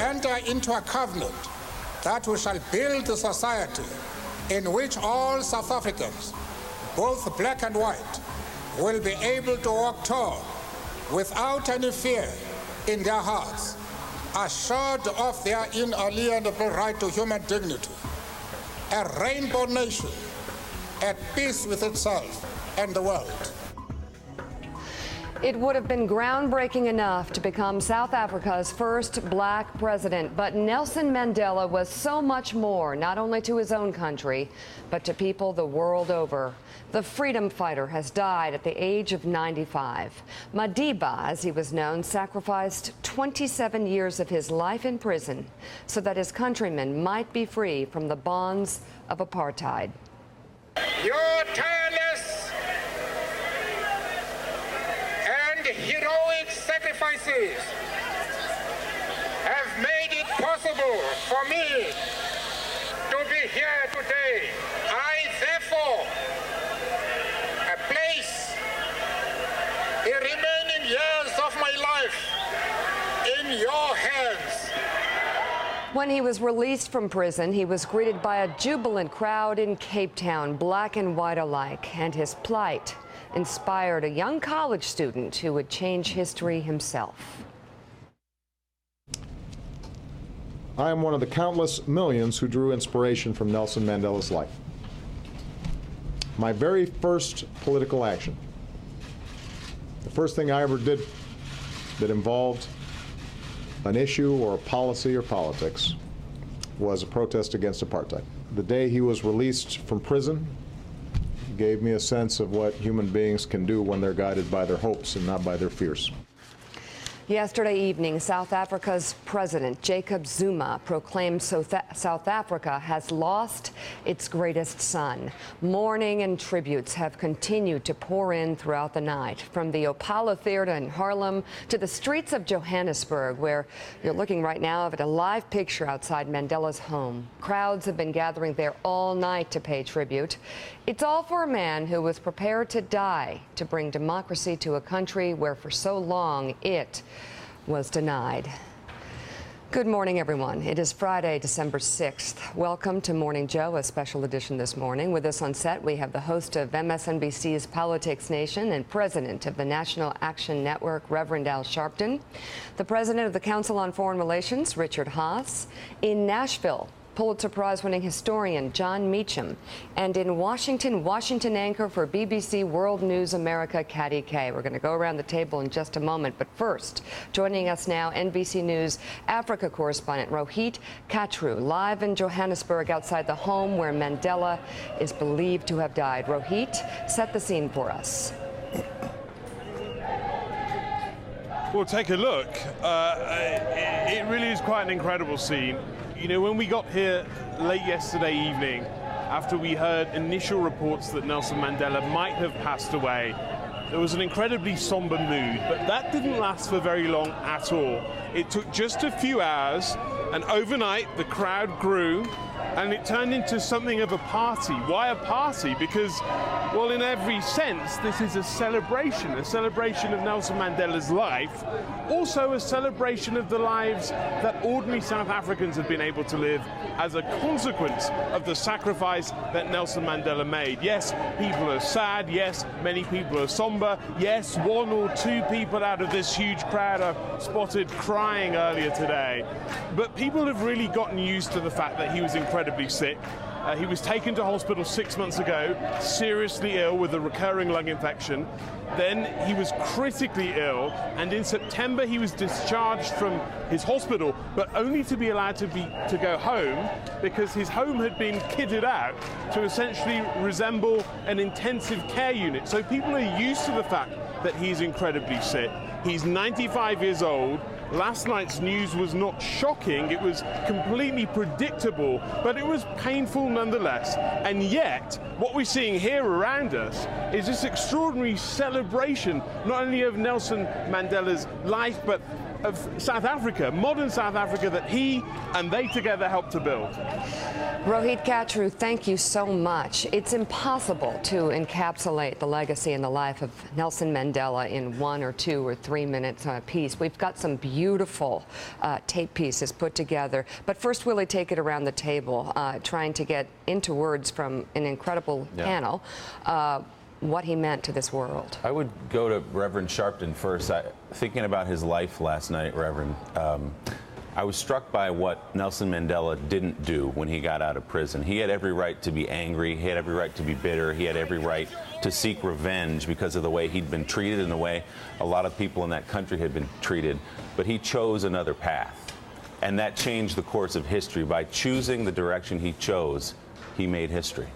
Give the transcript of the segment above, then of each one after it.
enter into a covenant that we shall build a society in which all South Africans, both black and white, will be able to walk tall without any fear in their hearts, assured of their inalienable right to human dignity, a rainbow nation at peace with itself and the world. It would have been groundbreaking enough to become South Africa's first black president, but Nelson Mandela was so much more, not only to his own country, but to people the world over. The freedom fighter has died at the age of 95. Madiba, as he was known, sacrificed 27 years of his life in prison so that his countrymen might be free from the bonds of apartheid. Your tireless and heroic sacrifices have made it possible for me to be here today. I therefore place the remaining years of my life in your hands. When he was released from prison, he was greeted by a jubilant crowd in Cape Town, black and white alike, and his plight inspired a young college student who would change history himself. I am one of the countless millions who drew inspiration from Nelson Mandela's life. My very first political action, the first thing I ever did that involved an issue or a policy or politics, was a protest against apartheid. The day he was released from prison gave me a sense of what human beings can do when they're guided by their hopes and not by their fears. Yesterday evening, South Africa's President Jacob Zuma proclaimed South Africa has lost its greatest son. Mourning and tributes have continued to pour in throughout the night, from the Opala Theater in Harlem to the streets of Johannesburg, where you're looking right now at a live picture outside Mandela's home. Crowds have been gathering there all night to pay tribute. It's all for a man who was prepared to die to bring democracy to a country where for so long it was denied. Good morning, everyone. It is Friday, December 6th. Welcome to Morning Joe, a special edition this morning. With us on set, we have the host of MSNBC's Politics Nation and president of the National Action Network, Reverend Al Sharpton, the president of the Council on Foreign Relations, Richard Haass, in Nashville, Pulitzer Prize-winning historian John Meacham, and in Washington anchor for BBC World News America, Katty Kay. We're going to go around the table in just a moment, but first, joining us now, NBC News Africa correspondent Rohit Katru, live in Johannesburg outside the home where Mandela is believed to have died. Rohit, set the scene for us. Well, take a look. It really is quite an incredible scene. You know, when we got here late yesterday evening, after we heard initial reports that Nelson Mandela might have passed away, there was an incredibly somber mood, but that didn't last for very long at all. It took just a few hours, and overnight the crowd grew, and it turned into something of a party. Why a party? Because, well, in every sense, this is a celebration of Nelson Mandela's life, also a celebration of the lives that ordinary South Africans have been able to live as a consequence of the sacrifice that Nelson Mandela made. Yes, people are sad. Yes, many people are somber. Yes, one or two people out of this huge crowd are spotted crying earlier today. But people have really gotten used to the fact that he was incredibly sick. He was taken to hospital 6 months ago, seriously ill with a recurring lung infection. Then he was critically ill, and in September he was discharged from his hospital, but only to be allowed to go home because his home had been kitted out to essentially resemble an intensive care unit. So people are used to the fact that he's incredibly sick. He's 95 years old. Last night's news was not shocking, it was completely predictable, but it was painful nonetheless. And yet, what we're seeing here around us is this extraordinary celebration, not only of Nelson Mandela's life, but of South Africa, modern South Africa that he and they together helped to build. Rohit Katru, thank you so much. It's impossible to encapsulate the legacy and the life of Nelson Mandela in 1 or 2 or 3 minutes on a piece. We've got some beautiful tape pieces put together. But first, Willie, take it around the table, trying to get into words from an incredible panel what he meant to this world. I would go to Reverend Sharpton first. Thinking about his life last night, Reverend, I was struck by what Nelson Mandela didn't do when he got out of prison. He had every right to be angry. He had every right to be bitter. He had every right to seek revenge because of the way he'd been treated and the way a lot of people in that country had been treated. But he chose another path. And that changed the course of history. By choosing the direction he chose, he made history.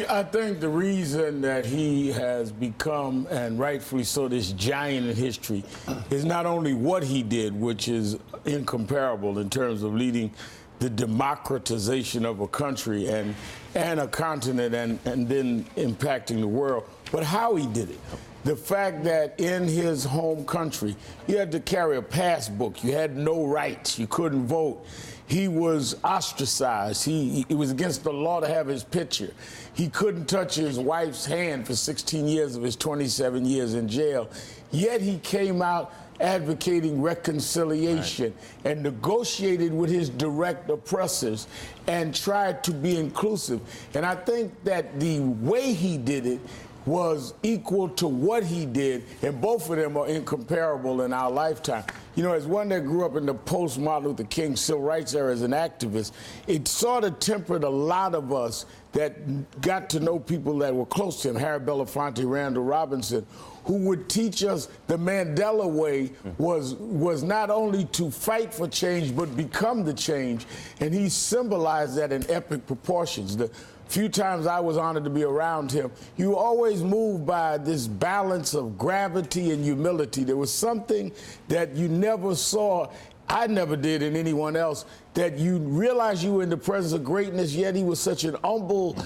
I think the reason that he has become, and rightfully so, this giant in history is not only what he did, which is incomparable in terms of leading the democratization of a country and a continent and then impacting the world, but how he did it. The fact that in his home country, you had to carry a passbook, you had no rights, you couldn't vote. He was ostracized. It was against the law to have his picture. He couldn't touch his wife's hand for 16 years of his 27 years in jail. Yet he came out advocating reconciliation and negotiated with his direct oppressors and tried to be inclusive. And I think that the way he did it was equal to what he did, and both of them are incomparable in our lifetime. You know, as one that grew up in the post-Martin Luther King civil rights era as an activist, it sort of tempered a lot of us that got to know people that were close to him, Harry Belafonte, Randall Robinson, who would teach us the Mandela way was not only to fight for change, but become the change. And he symbolized that in epic proportions. The few times I was honored to be around him, you were always moved by this balance of gravity and humility. There was something that you never saw, I never did in anyone else, that you realized you were in the presence of greatness, yet he was such an humble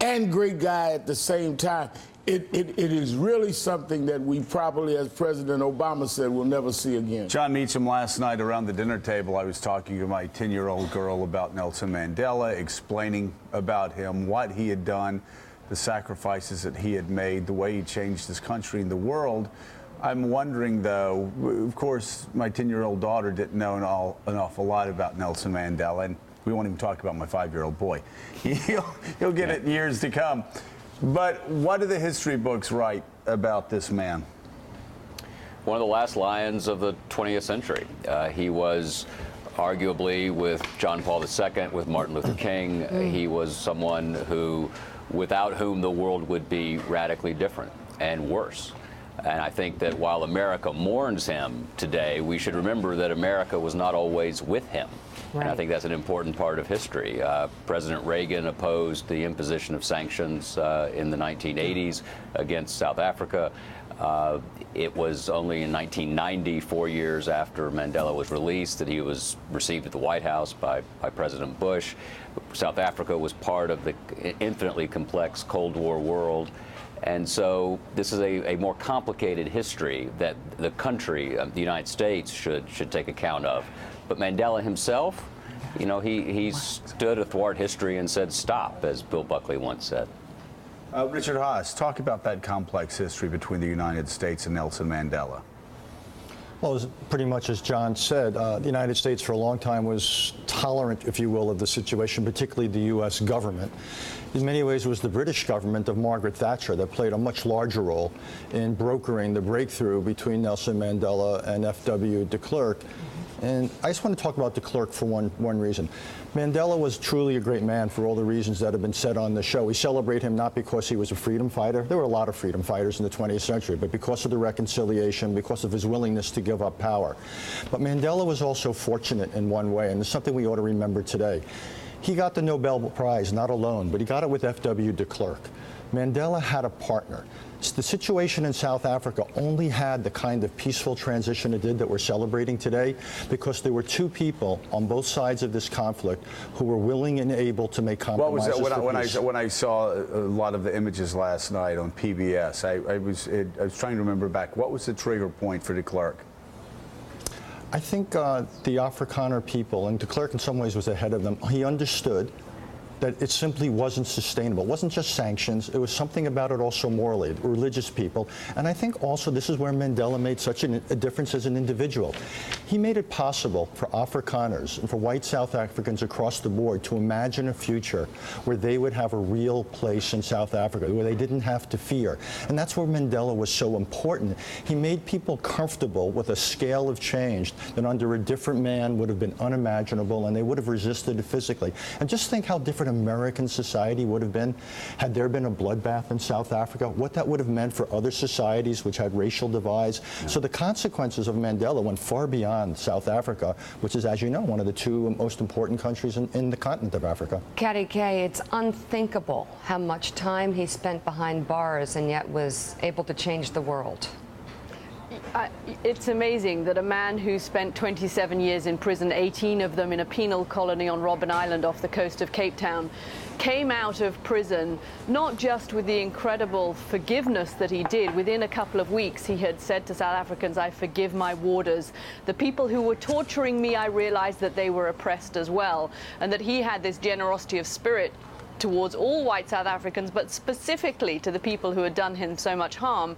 and great guy at the same time. It is really something that we probably, as President Obama said, will never see again. John Meacham, last night around the dinner table, I was talking to my 10-year-old girl about Nelson Mandela, explaining about him, what he had done, the sacrifices that he had made, the way he changed this country and the world. I'm wondering, though, of course, my 10-year-old daughter didn't know an awful lot about Nelson Mandela, and we won't even talk about my 5-year-old boy. He'll get it in years to come. But what do the history books write about this man? One of the last lions of the 20th century. He was arguably, with John Paul II, with Martin Luther King, he was someone without whom the world would be radically different and worse. And I think that while America mourns him today, we should remember that America was not always with him. Right. And I think that's an important part of history. President Reagan opposed the imposition of sanctions in the 1980s against South Africa. It was only in 1990, 4 years after Mandela was released, that he was received at the White House by President Bush. South Africa was part of the infinitely complex Cold War world. And so this is a more complicated history that the country, the United States, should take account of. But Mandela himself, you know, he stood athwart history and said, stop, as Bill Buckley once said. Richard Haas, talk about that complex history between the United States and Nelson Mandela. Well, pretty much as John said, the United States for a long time was tolerant, if you will, of the situation, particularly the U.S. government. In many ways, it was the British government of Margaret Thatcher that played a much larger role in brokering the breakthrough between Nelson Mandela and F.W. de Klerk. And I just want to talk about de Klerk for one reason. Mandela was truly a great man for all the reasons that have been said on the show. We celebrate him not because he was a freedom fighter. There were a lot of freedom fighters in the 20th century, but because of the reconciliation, because of his willingness to give up power. But Mandela was also fortunate in one way, and it's something we ought to remember today. He got the Nobel Prize, not alone, but he got it with F.W. de Klerk. Mandela had a partner. The situation in South Africa only had the kind of peaceful transition it did that we're celebrating today because there were two people on both sides of this conflict who were willing and able to make compromises. What was it when I saw a lot of the images last night on PBS? I was trying to remember back. What was the trigger point for de Klerk? I think the Afrikaner people, and de Klerk in some ways was ahead of them, he understood that it simply wasn't sustainable. It wasn't just sanctions, it was something about it also morally, religious people. And I think also this is where Mandela made such a difference as an individual. He made it possible for Afrikaners and for white South Africans across the board to imagine a future where they would have a real place in South Africa, where they didn't have to fear. And that's where Mandela was so important. He made people comfortable with a scale of change that under a different man would have been unimaginable, and they would have resisted it physically. And just think how different American society would have been had there been a bloodbath in South Africa, what that would have meant for other societies which had racial divides. Yeah. So the consequences of Mandela went far beyond South Africa, which is, as you know, one of the two most important countries in the continent of Africa. Caddy K, it's unthinkable how much time he spent behind bars and yet was able to change the world. It's amazing that a man who spent 27 years in prison, 18 of them in a penal colony on Robben Island off the coast of Cape Town, came out of prison not just with the incredible forgiveness that he did. Within a couple of weeks, he had said to South Africans, "I forgive my warders. The people who were torturing me, I realized that they were oppressed as well," and that he had this generosity of spirit towards all white South Africans, but specifically to the people who had done him so much harm.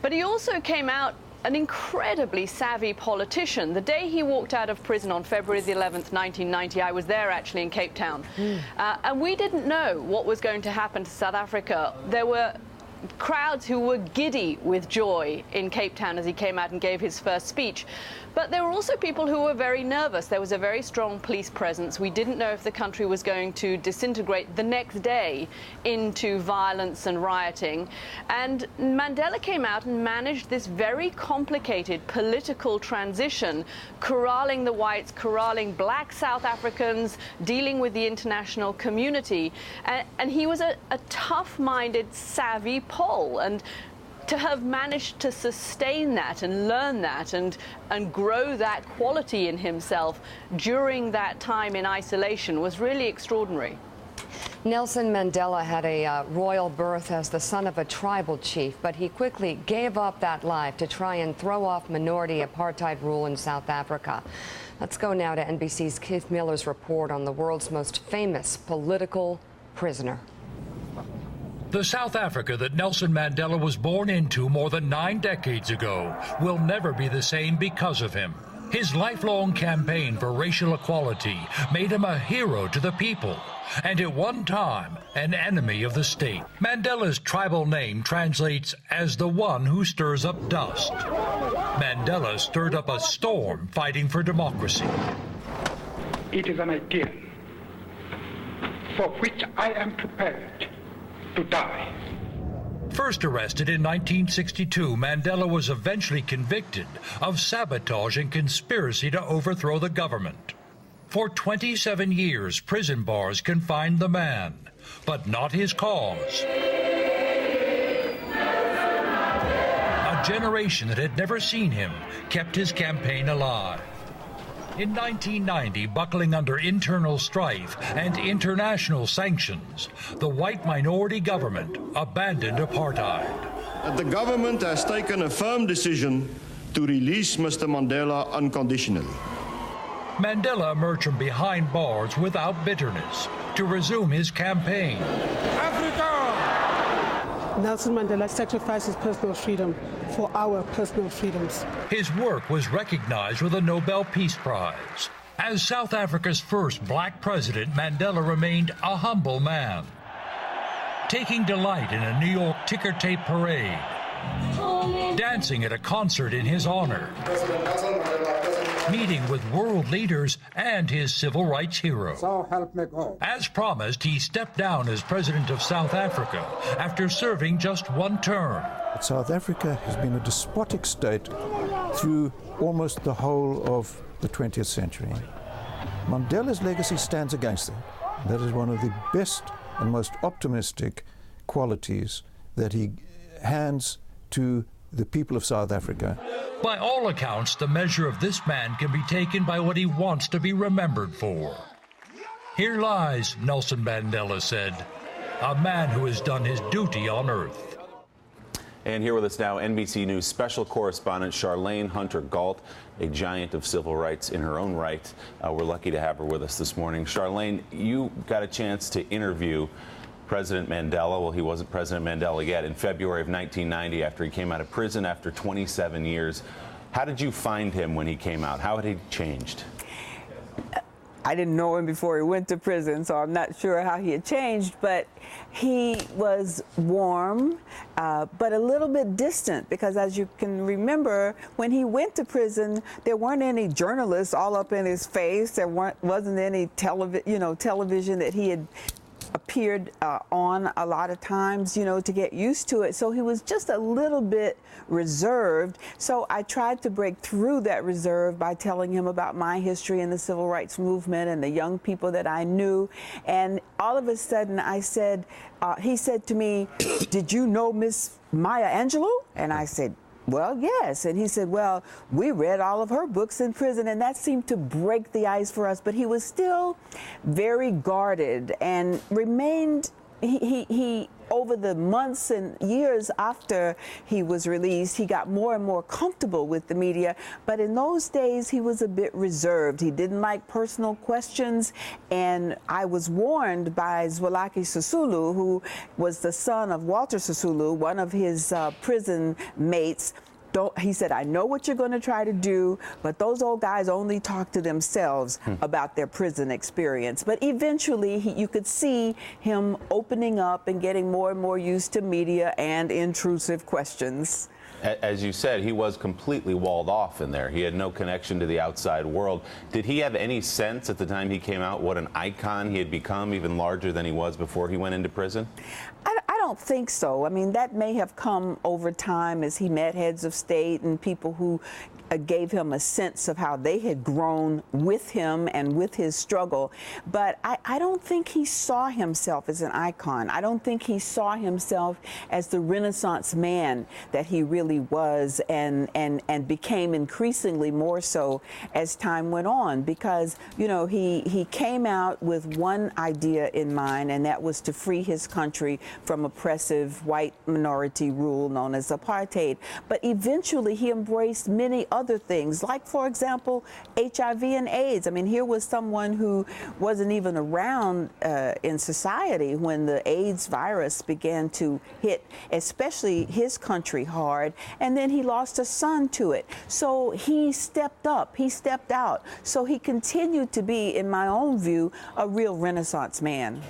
But he also came out an incredibly savvy politician. The day he walked out of prison on February the 11th, 1990, I was there actually in Cape Town, and we didn't know what was going to happen to South Africa. There were crowds who were giddy with joy in Cape Town as he came out and gave his first speech. But there were also people who were very nervous. There was a very strong police presence. We didn't know if the country was going to disintegrate the next day into violence and rioting. And Mandela came out and managed this very complicated political transition, corralling the whites, corralling black South Africans, dealing with the international community. And he was a tough-minded, savvy Pole. And to have managed to sustain that and learn that and grow that quality in himself during that time in isolation was really extraordinary. Nelson Mandela had a royal birth as the son of a tribal chief, but he quickly gave up that life to try and throw off minority apartheid rule in South Africa. Let's go now to NBC's Keith Miller's report on the world's most famous political prisoner. The South Africa that Nelson Mandela was born into more than 9 decades ago will never be the same because of him. His lifelong campaign for racial equality made him a hero to the people, and at one time, an enemy of the state. Mandela's tribal name translates as the one who stirs up dust. Mandela stirred up a storm fighting for democracy. It is an ideal for which I am prepared to die. First arrested in 1962, Mandela was eventually convicted of sabotage and conspiracy to overthrow the government. For 27 years, prison bars confined the man, but not his cause. A generation that had never seen him kept his campaign alive. In 1990, buckling under internal strife and international sanctions, the white minority government abandoned apartheid. The government has taken a firm decision to release Mr. Mandela unconditionally. Mandela emerged from behind bars without bitterness to resume his campaign. Nelson Mandela sacrificed his personal freedom for our personal freedoms. His work was recognized with a Nobel Peace Prize. As South Africa's first black president, Mandela remained a humble man, taking delight in a New York ticker tape parade, dancing at a concert in his honor, meeting with world leaders and his civil rights hero. So help me God. As promised, he stepped down as president of South Africa after serving just one term. South Africa has been a despotic state through almost the whole of the 20th century. Mandela's legacy stands against that. That is one of the best and most optimistic qualities that he hands to the people of South Africa. By all accounts, the measure of this man can be taken by what he wants to be remembered for. Here lies, Nelson Mandela said, a man who has done his duty on earth. And here with us now, NBC News special correspondent Charlayne Hunter-Gault, a giant of civil rights in her own right. We're lucky to have her with us this morning. Charlayne, you got a chance to interview President Mandela. Well, he wasn't President Mandela yet. In February of 1990, after he came out of prison after 27 years. How did you find him when he came out? How had he changed? I didn't know him before he went to prison, so I'm not sure how he had changed, but he was warm, but a little bit distant, because as you can remember, when he went to prison, there weren't any journalists all up in his face. There wasn't any television that he had appeared on a lot of times, to get used to it. So he was just a little bit reserved. So I tried to break through that reserve by telling him about my history in the civil rights movement and the young people that I knew. And all of a sudden I said, he said to me, "Did you know Miss Maya Angelou?" And I said, "Well, yes." And he said, "Well, we read all of her books in prison," and that seemed to break the ice for us. But he was still very guarded and remained, he over the months and years after he was released, he got more and more comfortable with the media. But in those days, he was a bit reserved. He didn't like personal questions. And I was warned by Zwelaki Sisulu, who was the son of Walter Sisulu, one of his prison mates. He said, "I know what you're going to try to do, but those old guys only talk to themselves about their prison experience." But eventually, you could see him opening up and getting more and more used to media and intrusive questions. As you said, he was completely walled off in there. He had no connection to the outside world. Did he have any sense at the time he came out what an icon he had become, even larger than he was before he went into prison? I don't think so. I mean, that may have come over time as he met heads of state and people who gave him a sense of how they had grown with him and with his struggle. But I don't think he saw himself as an icon. I don't think he saw himself as the Renaissance man that he really was, and became increasingly more so as time went on, because, he came out with one idea in mind, and that was to free his country from oppressive white minority rule known as apartheid. But eventually he embraced many other things, like, for example, HIV and AIDS. I mean, here was someone who wasn't even around in society when the AIDS virus began to hit, especially his country, hard, and then he lost a son to it. So he stepped up, he stepped out. So he continued to be, in my own view, a real Renaissance man.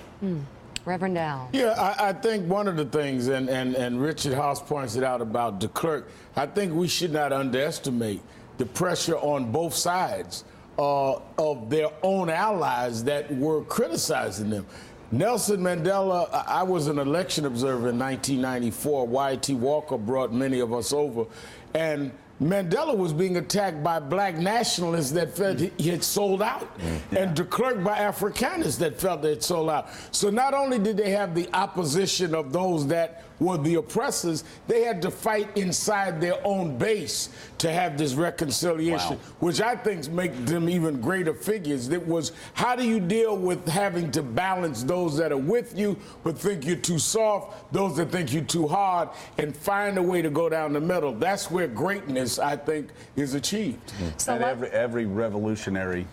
Reverend Al. Yeah, I think one of the things, and Richard House points it out about de Klerk, I think we should not underestimate the pressure on both sides of their own allies that were criticizing them. Nelson Mandela, I was an election observer in 1994. Y.T. Walker brought many of us over, and Mandela was being attacked by black nationalists that felt he had sold out, and de Klerk by Afrikaners that felt they had sold out. So not only did they have the opposition of those that were the oppressors, they had to fight inside their own base to have this reconciliation, which I think makes them even greater figures. It was, how do you deal with having to balance those that are with you but think you're too soft, those that think you're too hard, and find a way to go down the middle? That's where greatness, I think, is achieved. So and every revolutionary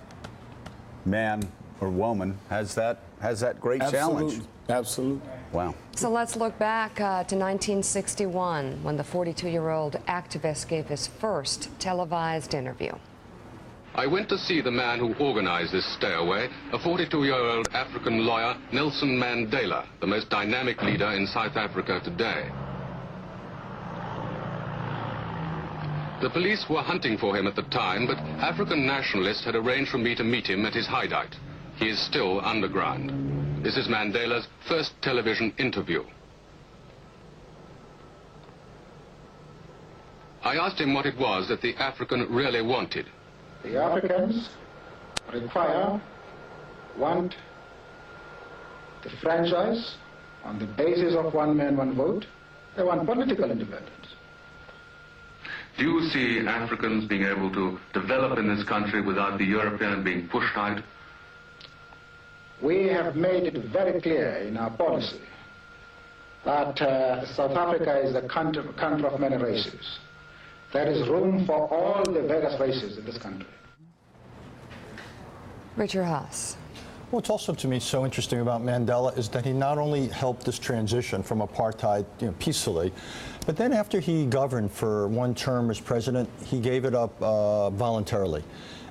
man or woman has that great challenge. Absolutely. Wow. So let's look back to 1961, when the 42-year-old activist gave his first televised interview. I went to see the man who organized this stayaway, a 42-year-old African lawyer, Nelson Mandela, the most dynamic leader in South Africa today. The police were hunting for him at the time, but African nationalists had arranged for me to meet him at his hideout. He is still underground. This is Mandela's first television interview. I asked him what it was that the African really wanted. The Africans want the franchise on the basis of one man, one vote. They want political independence. Do you see Africans being able to develop in this country without the European being pushed out? We have made it very clear in our policy that South Africa is a country of many races. There is room for all the various races in this country. Richard Haas. What's also to me so interesting about Mandela is that he not only helped this transition from apartheid peacefully, but then after he governed for one term as president, he gave it up voluntarily.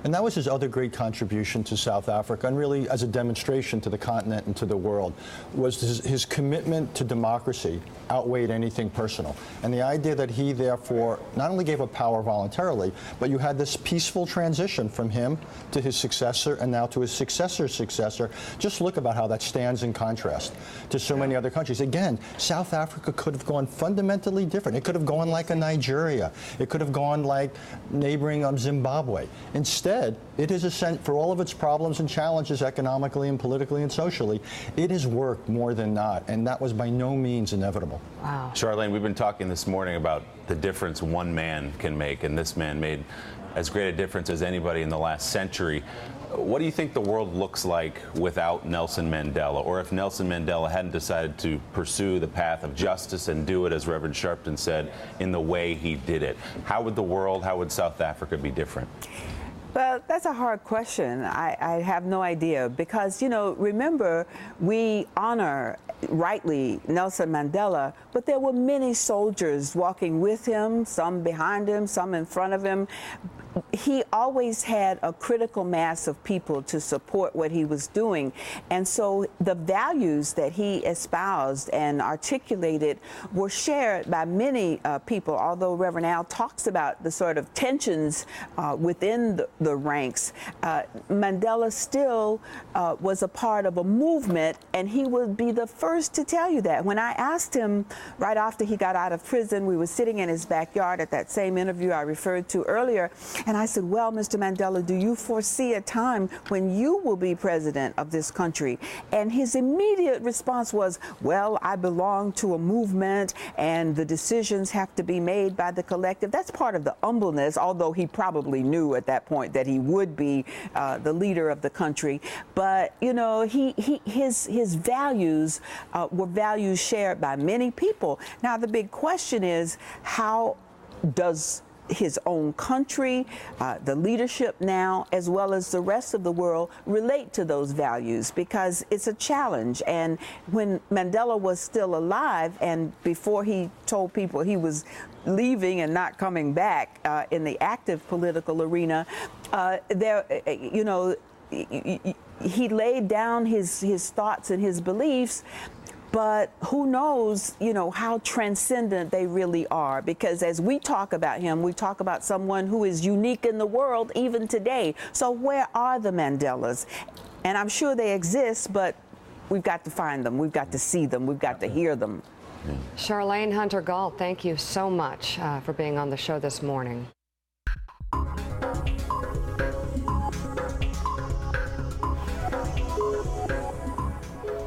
And that was his other great contribution to South Africa, and really as a demonstration to the continent and to the world, was his commitment to democracy outweighed anything personal. And the idea that he therefore not only gave up power voluntarily, but you had this peaceful transition from him to his successor and now to his successor's successor. Just look about how that stands in contrast to so many other countries. Again, South Africa could have gone fundamentally different. It could have gone like a Nigeria. It could have gone like neighboring Zimbabwe. Instead, it is for all of its problems and challenges economically and politically and socially, it has worked more than not, and that was by no means inevitable. Wow. Charlene, we've been talking this morning about the difference one man can make, and this man made as great a difference as anybody in the last century. What do you think the world looks like without Nelson Mandela, or if Nelson Mandela hadn't decided to pursue the path of justice and do it, as Reverend Sharpton said, in the way he did it? How would the world, how would South Africa be different? Well, that's a hard question. I have no idea because, remember, we honor rightly Nelson Mandela, but there were many soldiers walking with him, some behind him, some in front of him. He always had a critical mass of people to support what he was doing. And so the values that he espoused and articulated were shared by many people, although Reverend Al talks about the sort of tensions within the ranks. Mandela still was a part of a movement, and he would be the first to tell you that. When I asked him right after he got out of prison, we were sitting in his backyard at that same interview I referred to earlier, and I said, well, Mr. Mandela, do you foresee a time when you will be president of this country? And his immediate response was, well, I belong to a movement and the decisions have to be made by the collective. That's part of the humbleness, although he probably knew at that point that he would be the leader of the country. But, his values were values shared by many people. Now, the big question is, how does his own country, the leadership now, as well as the rest of the world, relate to those values? Because it's a challenge. And when Mandela was still alive, and before he told people he was leaving and not coming back in the active political arena, he laid down his thoughts and his beliefs. But who knows, how transcendent they really are. Because as we talk about him, we talk about someone who is unique in the world even today. So where are the Mandelas? And I'm sure they exist, but we've got to find them. We've got to see them. We've got to hear them. Charlene Hunter-Gault, thank you so much for being on the show this morning.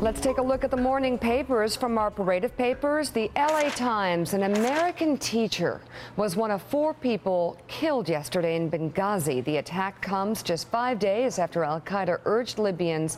Let's take a look at the morning papers from our parade of papers. The LA Times, an American teacher, was one of 4 people killed yesterday in Benghazi. The attack comes just 5 days after al-Qaeda urged Libyans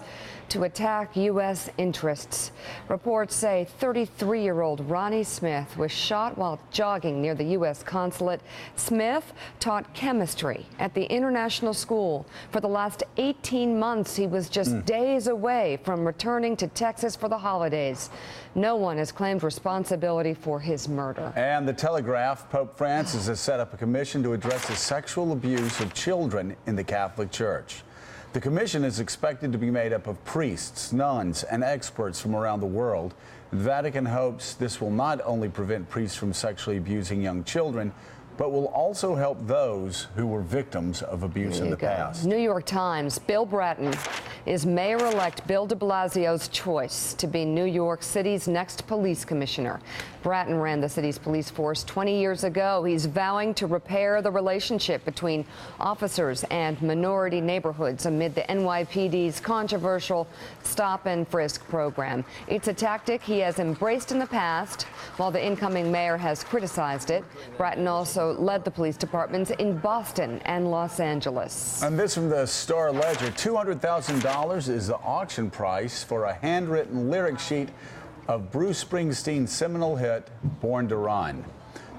to attack U.S. interests. Reports say 33-year-old Ronnie Smith was shot while jogging near the U.S. consulate. Smith taught chemistry at the international school. For the last 18 months, he was just days away from returning to Texas for the holidays. No one has claimed responsibility for his murder. And the Telegraph, Pope Francis has set up a commission to address the sexual abuse of children in the Catholic Church. The commission is expected to be made up of priests, nuns, and experts from around the world. The Vatican hopes this will not only prevent priests from sexually abusing young children, but will also help those who were victims of abuse in the past. New York Times, Bill Bratton is Mayor-elect Bill de Blasio's choice to be New York City's next police commissioner. Bratton ran the city's police force 20 years ago. He's vowing to repair the relationship between officers and minority neighborhoods amid the NYPD's controversial stop and frisk program. It's a tactic he has embraced in the past, while the incoming mayor has criticized it. Bratton also led the police departments in Boston and Los Angeles. And this from the Star-Ledger, $200,000 is the auction price for a handwritten lyric sheet of Bruce Springsteen's seminal hit, Born to Run.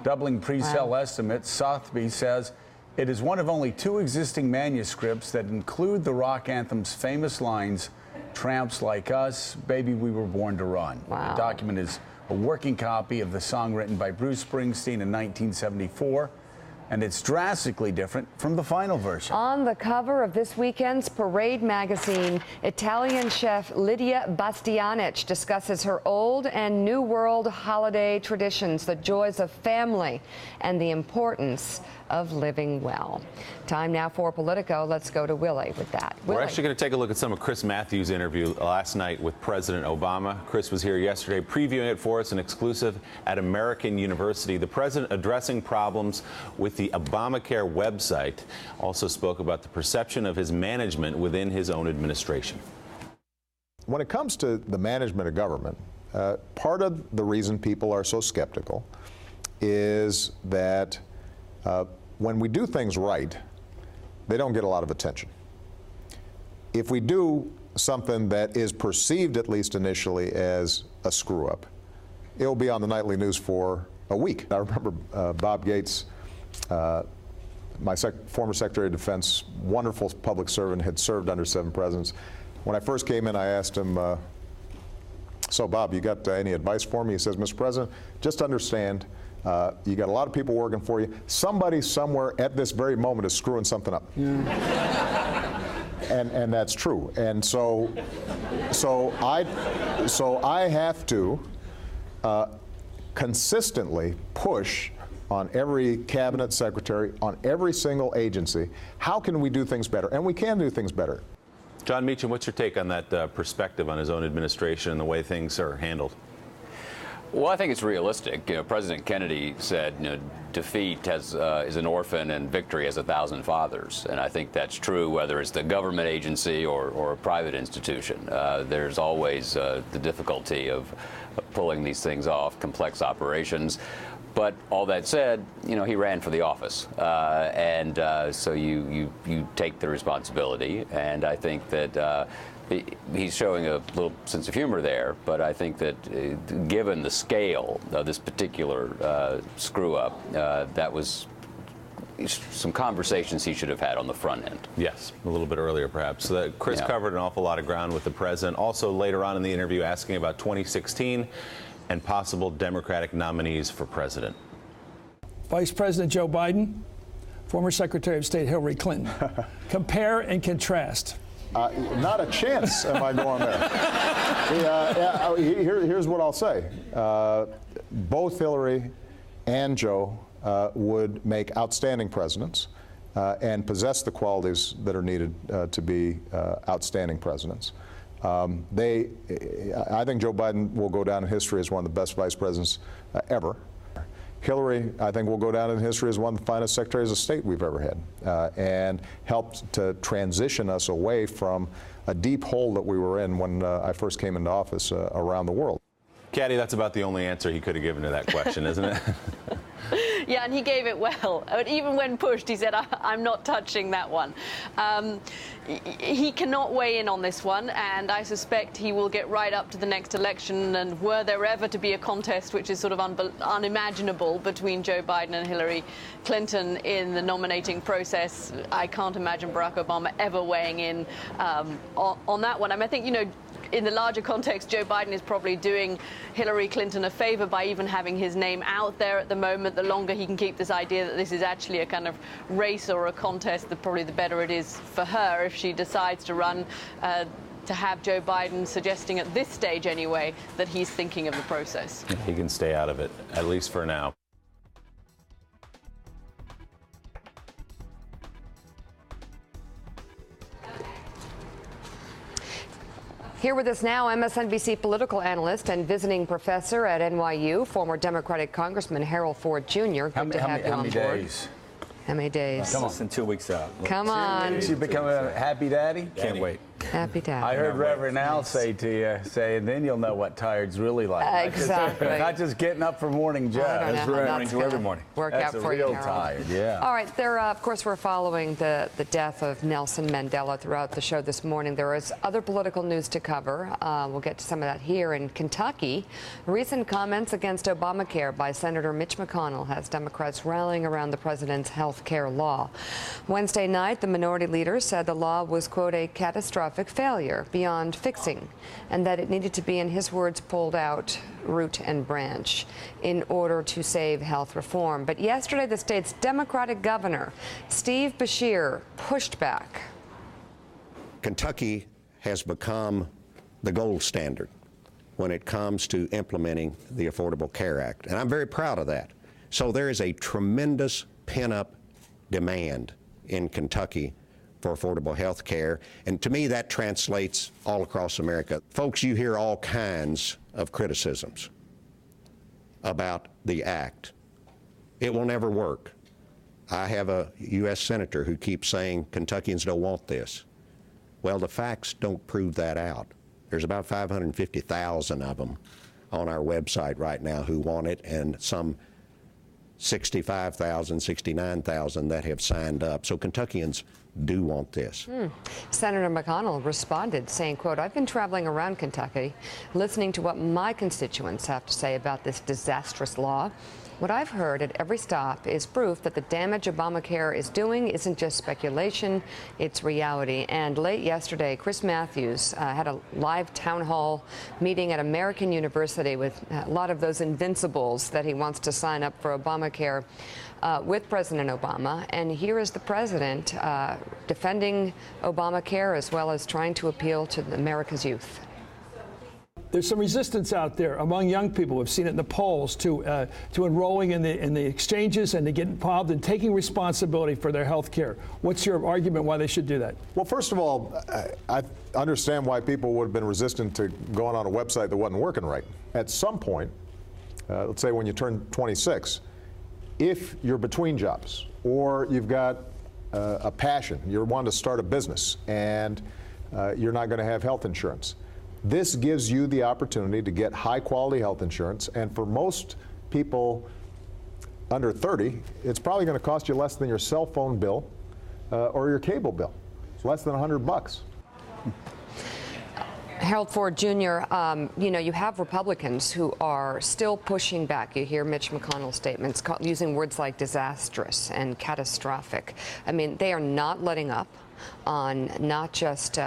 Doubling pre-sale estimates, Sotheby says it is one of only 2 existing manuscripts that include the rock anthem's famous lines, "Tramps like us, baby, we were born to run." Wow. The document is a working copy of the song written by Bruce Springsteen in 1974, and it's drastically different from the final version. On the cover of this weekend's Parade magazine, Italian chef Lidia Bastianich discusses her old and new world holiday traditions, the joys of family, and the importance of living well. Time now for Politico. Let's go to Willie with that. We're actually going to take a look at some of Chris Matthews' interview last night with President Obama. Chris was here yesterday previewing it for us, an exclusive at American University. The president addressing problems with the Obamacare website, also spoke about the perception of his management within his own administration. When it comes to the management of government, part of the reason people are so skeptical is that when we do things right, they don't get a lot of attention. If we do something that is perceived, at least initially, as a screw-up, it will be on the nightly news for a week. I remember Bob Gates, my former Secretary of Defense, wonderful public servant, had served under 7 presidents. When I first came in, I asked him, so Bob, you got any advice for me? He says, Mr. President, just understand, you got a lot of people working for you. Somebody somewhere at this very moment is screwing something up. And that's true. And so I have to consistently push on every cabinet secretary, on every single agency, how can we do things better? And we can do things better. John Meacham, what's your take on that perspective on his own administration and the way things are handled? Well, I think it's realistic. President Kennedy said, defeat is an orphan and victory has 1,000 fathers. And I think that's true whether it's the government agency or a private institution. There's always the difficulty of pulling these things off, complex operations. But all that said, he ran for the office, so you take the responsibility. And I think that he's showing a little sense of humor there. But I think that given the scale of this particular screw-up, that was some conversations he should have had on the front end. Yes, a little bit earlier, perhaps. So Chris covered an awful lot of ground with the president. Also, later on in the interview, asking about 2016. And possible Democratic nominees for president. Vice President Joe Biden, former Secretary of State Hillary Clinton. Compare and contrast. Not a chance am I going there. Here's what I'll say. Both Hillary and Joe would make outstanding presidents and possess the qualities that are needed to be outstanding presidents. I think Joe Biden will go down in history as one of the best vice presidents ever. Hillary, I think, will go down in history as one of the finest secretaries of state we've ever had, and helped to transition us away from a deep hole that we were in when I first came into office around the world. Caddy, that's about the only answer he could have given to that question, isn't it? Yeah, and he gave it well. But even when pushed, he said, I'm not touching that one. He cannot weigh in on this one, and I suspect he will get right up to the next election. And were there ever to be a contest, which is sort of unimaginable, between Joe Biden and Hillary Clinton in the nominating process, I can't imagine Barack Obama ever weighing in on that one. I mean, I think, in the larger context, Joe Biden is probably doing Hillary Clinton a favor by even having his name out there at the moment. The longer he can keep this idea that this is actually a kind of race or a contest, probably the better it is for her if she decides to run, to have Joe Biden suggesting at this stage anyway that he's thinking of the process. He can stay out of it, at least for now. Here with us now, MSNBC political analyst and visiting professor at NYU, former Democratic Congressman Harold Ford Jr. Good to have you on board. Days? How many days? Come on, in 2 weeks out. Come on. You become a happy daddy? Can't wait. Happy to have I you. heard Reverend Al say to you, and then you'll know what tired's really like. Exactly. Not just getting up for morning job. That's right. Morning to every morning. Work That's out for you, real Harold. tired, yeah. All right, of course, we're following the death of Nelson Mandela throughout the show this morning. There is other political news to cover. We'll get to some of that here in Kentucky. Recent comments against Obamacare by Senator Mitch McConnell has Democrats rallying around the president's health care law. Wednesday night, the minority leader said the law was, quote, a catastrophic failure beyond fixing, and that it needed to be, in his words, pulled out root and branch in order to save health reform. But yesterday, the state's Democratic governor, Steve Beshear, pushed back. Kentucky has become the gold standard when it comes to implementing the Affordable Care Act, and I'm very proud of that. So there is a tremendous pent-up demand in Kentucky for affordable health care, and to me that translates all across America. Folks, you hear all kinds of criticisms about the act. It will never work. I have a U.S. senator who keeps saying Kentuckians don't want this. Well, the facts don't prove that out. There's about 550,000 of them on our website right now who want it, and some 65,000, 69,000 that have signed up. So Kentuckians do want this. Senator McConnell responded saying, quote, I've been traveling around Kentucky listening to what my constituents have to say about this disastrous law. What I've heard at every stop is proof that the damage Obamacare is doing isn't just speculation, it's reality. And late yesterday, Chris Matthews had a live town hall meeting at American University with a lot of those invincibles that he wants to sign up for Obamacare with President Obama. And here is the president defending Obamacare as well as trying to appeal to America's youth. There's some resistance out there among young people. We've seen it in the polls to enrolling in the exchanges and to get involved in taking responsibility for their health care. What's your argument why they should do that? Well, first of all, I understand why people would have been resistant to going on a website that wasn't working right. At some point, let's say when you turn 26, if you're between jobs or you've got a passion, you're wanting to start a business, and you're not going to have health insurance, this gives you the opportunity to get high-quality health insurance, and for most people under 30, it's probably going to cost you less than your cell phone bill or your cable bill. It's less than $100. Harold Ford Jr., you have Republicans who are still pushing back. You hear Mitch McConnell's statements using words like disastrous and catastrophic. I mean, they are not letting up on not just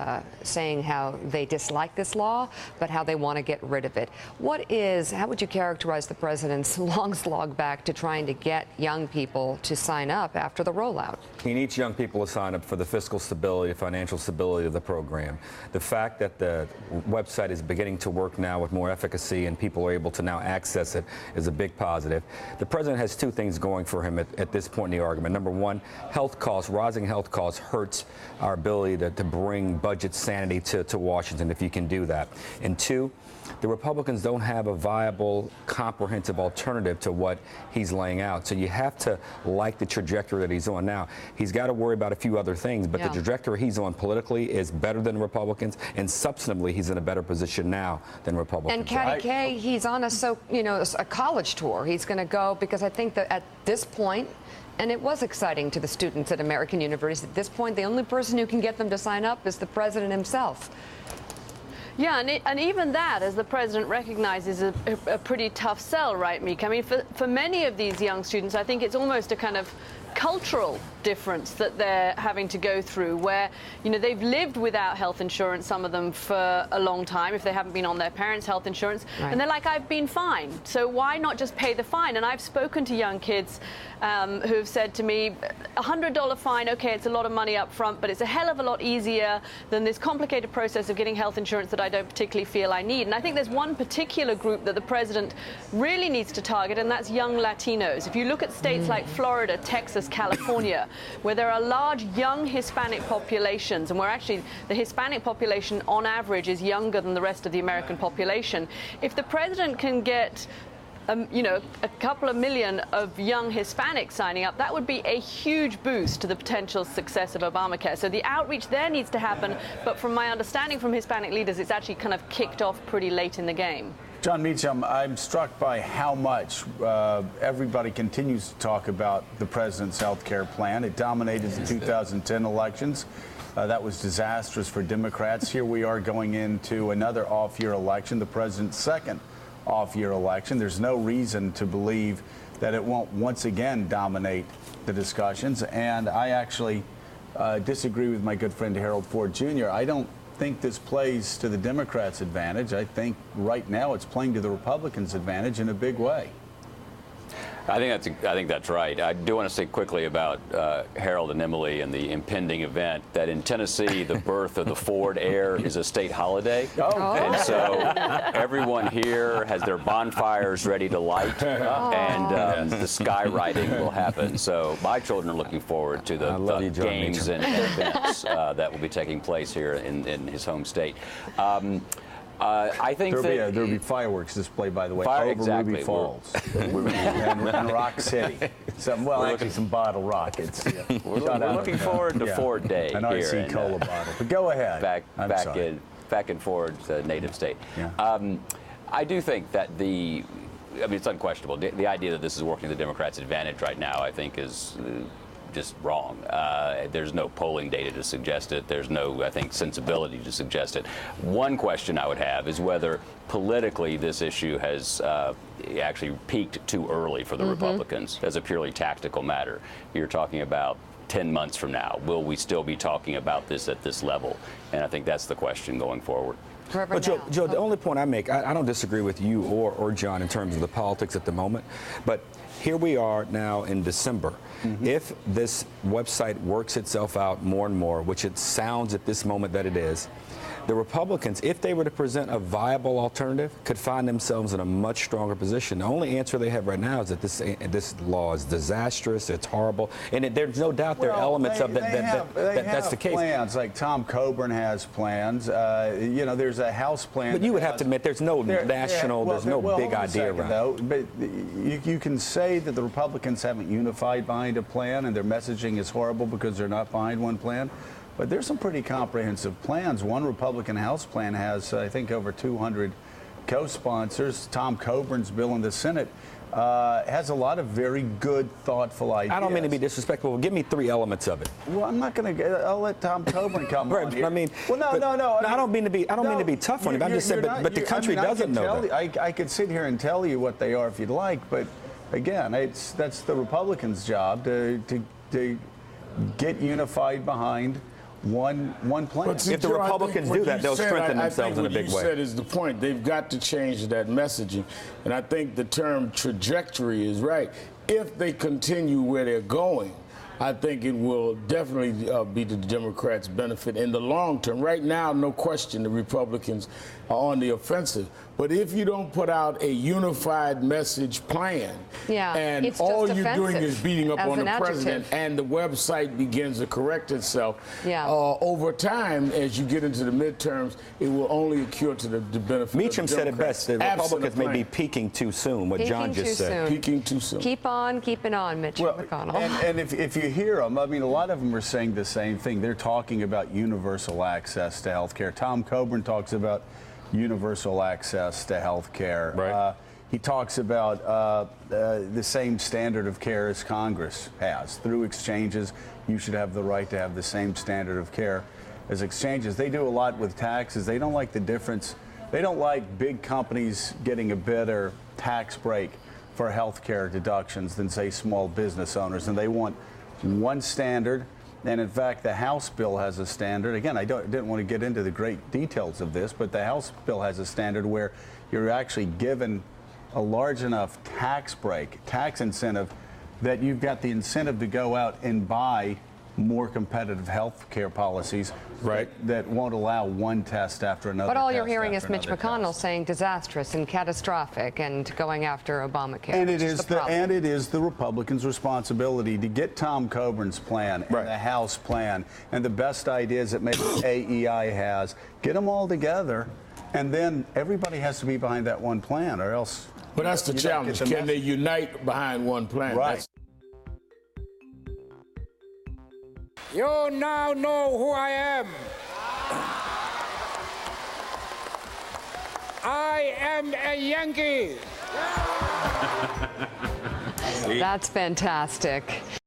saying how they dislike this law, but how they want to get rid of it. How would you characterize the president's long slog back to trying to get young people to sign up after the rollout? He needs young people to sign up for the fiscal stability, financial stability of the program. The fact that the website is beginning to work now with more efficacy and people are able to now access it is a big positive. The president has two things going for him at this point in the argument. Number one, health costs, rising health costs hurts our ability to bring budget sanity to Washington if you can do that. And two, the Republicans don't have a viable, comprehensive alternative to what he's laying out. So you have to like the trajectory that he's on. Now, he's got to worry about a few other things, but the trajectory he's on politically is better than Republicans, and substantively he's in a better position now than Republicans. And Katty Kay, he's on a college tour. He's going to go because I think that at this point, and it was exciting to the students at American University. At this point, the only person who can get them to sign up is the president himself. Yeah, and even that, as the president recognizes, is a pretty tough sell, right, Meek? I mean, for many of these young students, I think it's almost a kind of cultural difference that they're having to go through, where they've lived without health insurance, some of them for a long time if they haven't been on their parents' health insurance, and they're like, I've been fine, so why not just pay the fine? And I've spoken to young kids who have said to me, $100 fine, okay, it's a lot of money up front, but it's a hell of a lot easier than this complicated process of getting health insurance that I don't particularly feel I need. And I think there's one particular group that the president really needs to target, and that's young Latinos. If you look at states like Florida, Texas, California, where there are large young Hispanic populations, and where actually the Hispanic population on average is younger than the rest of the American population, if the president can get you know, a couple of million of young Hispanics signing up, that would be a huge boost to the potential success of Obamacare. So the outreach there needs to happen, but from my understanding from Hispanic leaders, it's actually kind of kicked off pretty late in the game. John Meacham, I'm struck by how much everybody continues to talk about the president's health care plan. It dominated the 2010 elections. That was disastrous for Democrats. Here we are going into another off-year election, the president's second off-year election. There's no reason to believe that it won't once again dominate the discussions. And I actually disagree with my good friend Harold Ford Jr. I don't think this plays to the Democrats' advantage. I think right now it's playing to the Republicans' advantage in a big way. I think that's right. I do want to say quickly about Harold and Emily and the impending event that in Tennessee, the birth of the Ford heir is a state holiday. Oh. And so everyone here has their bonfires ready to light, and the skywriting will happen. So my children are looking forward to the games and events that will be taking place here in his home state. I think there'll be fireworks displayed, by the way, over Ruby Falls and Rock City. Some bottle rockets. Yeah. We're looking forward to Ford Day an here. RC Cola bottle. But go ahead. Back in Ford's native state. Yeah. I do think that it's unquestionable. The idea that this is working to the Democrats' advantage right now, I think, is just wrong. There's no polling data to suggest it. There's no, I think, sensibility to suggest it. One question I would have is whether politically this issue has actually peaked too early for the Republicans as a purely tactical matter. You're talking about 10 months from now. Will we still be talking about this at this level? And I think that's the question going forward. But Joe, the only point I make, I don't disagree with you or John in terms of the politics at the moment, but here we are now in December. If this website works itself out more and more, which it sounds at this moment that it is, the Republicans, if they were to present a viable alternative, could find themselves in a much stronger position. The only answer they have right now is that this law is disastrous, it's horrible, and there's no doubt there are elements of that's the case. Plans like Tom Coburn has plans. You know, there's a House plan. But you would have to admit there's no national, there's no big idea around. Though, but you can say that the Republicans haven't unified behind a plan, and their messaging is horrible because they're not behind one plan. But there's some pretty comprehensive plans. One Republican House plan has, I think, over 200 co-sponsors. Tom Coburn's bill in the Senate has a lot of very good, thoughtful ideas. I don't mean to be disrespectful. Give me 3 elements of it. Well, I'm not going to. I'll let Tom Coburn come on here. I mean, well, no. I don't mean to be. I don't mean to be tough on him. I'm just saying, but the country doesn't know that. I could sit here and tell you what they are if you'd like, but again, that's the Republicans' job to get unified behind one plan. See, if the Republicans do that, they'll strengthen themselves in a big way. What you said is the point. They've got to change that messaging. And I think the term trajectory is right. If they continue where they're going, I think it will definitely be to the Democrats' benefit in the long term. Right now, no question, the Republicans are on the offensive. But if you don't put out a unified message plan, and all you're doing is beating up on the president, and the website begins to correct itself, over time, as you get into the midterms, it will only accrue to the benefit Meacham of the said it best. The Republicans may be peaking too soon, what John just said. Peaking too soon. Keep on keeping on, Mitch McConnell. And if you hear them, I mean, a lot of them are saying the same thing. They're talking about universal access to health care. Tom Coburn talks about universal access to health care. Right. He talks about the same standard of care as Congress has. Through exchanges, you should have the right to have the same standard of care as exchanges. They do a lot with taxes. They don't like the difference. They don't like big companies getting a better tax break for health care deductions than, say, small business owners. And they want one standard. And in fact, the House bill has a standard. Again, I didn't want to get into the great details of this, but the House bill has a standard where you're actually given a large enough tax break, tax incentive, that you've got the incentive to go out and buy more competitive health care policies that won't allow one test after another. But all you're hearing is Mitch McConnell saying disastrous and catastrophic and going after Obamacare. And it is the Republicans' responsibility to get Tom Coburn's plan and the House plan and the best ideas that maybe AEI has, get them all together, and then everybody has to be behind that one plan, or else But that's the challenge. Can they unite behind one plan? Right. You now know who I am. I am a Yankee. That's fantastic.